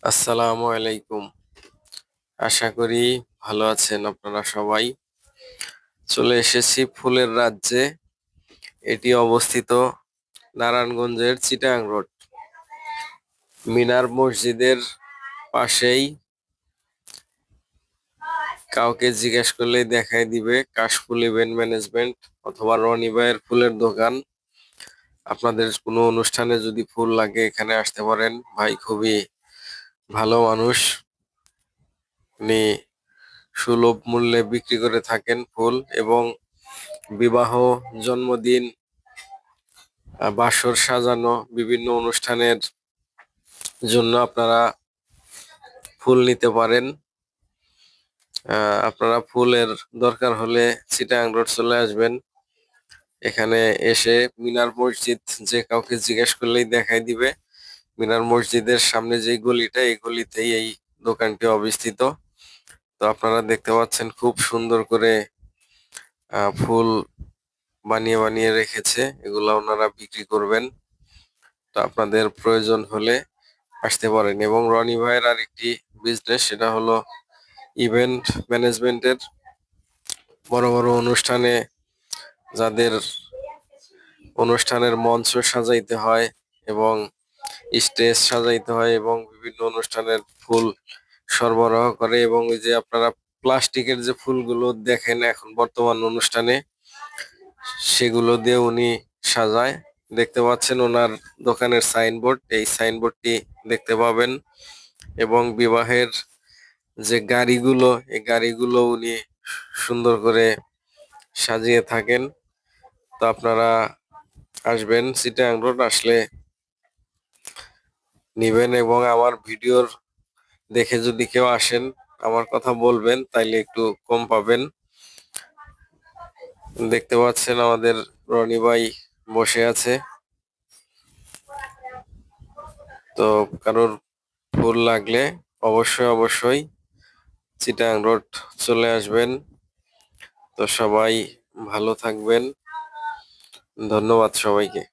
আসসালামু আলাইকুম। আশা করি ভালো আছেন আপনারা সবাই। চলে এসেছি ফুলের রাজ্যে। এটি অবস্থিত নারায়ণগঞ্জের চিটাগাং রোড, মিনার মসজিদের পাশেই। কাউকে জিজ্ঞেস করলেই দেখাই দিবে কাশফুল ইভেন্ট ম্যানেজমেন্ট অথবা রনি ভাইয়ের ফুলের দোকান। আপনাদের কোনো অনুষ্ঠানে যদি ফুল লাগে এখানে আসতে পারেন। ভাই খুবই ভালো মানুষ, উনি সুলভ মূল্যে বিক্রি করে থাকেন ফুল, এবং বিবাহ, জন্মদিন, বাসর সাজানো বিভিন্ন অনুষ্ঠানের জন্য আপনারা ফুল নিতে পারেন। আপনারা ফুলের দরকার হলে চিটাগাং রোড চলে আসবেন। এখানে এসে মিনার মসজিদ, যে কাউকে জিজ্ঞেস করলেই দেখাই দিবে। মিনার মসজিদের সামনে যে গলিটা, এই গলিতেই এই দোকানটি অবস্থিত। তো আপনারা দেখতে পাচ্ছেন খুব সুন্দর করে ফুল বানিয়ে বানিয়ে রেখেছে, এগুলো ওনারা বিক্রি করবেন। তো আপনাদের প্রয়োজন হলে আসতে পারেন। এবং রনি ভাইয়ের আরেকটি বিজনেস, সেটা হলো ইভেন্ট ম্যানেজমেন্টের। বড় বড় অনুষ্ঠানে যাদের অনুষ্ঠানের মঞ্চ সাজাইতে হয় এবং স্টেজ সাজাইতে হয় এবং বিভিন্ন অনুষ্ঠানের ফুল সরবরাহ করে। এবং ওই যে আপনারা প্লাস্টিকের যে ফুলগুলো দেখেন এখন বর্তমান অনুষ্ঠানে, সেগুলো দিয়ে উনি সাজায়। দেখতে পাচ্ছেন ওনার দোকানের সাইনবোর্ড, এই সাইনবোর্ডটি দেখতে পাবেন। এবং বিবাহের যে গাড়িগুলো, এই গাড়িগুলো উনি সুন্দর করে সাজিয়ে থাকেন। তো আপনারা আসবেন, চিটাগাং রোড আসলে নিবেন। এবং আমার ভিডিওর দেখে যদি কেউ আসেন, আমার কথা বলবেন, তাইলে একটু কম পাবেন। দেখতে পাচ্ছেন আমাদের রনি ভাই বসে আছে। তো কারোর ফুল লাগলে অবশ্যই অবশ্যই চিটাগাং রোড চলে আসবেন। তো সবাই ভালো থাকবেন। ধন্যবাদ সবাইকে।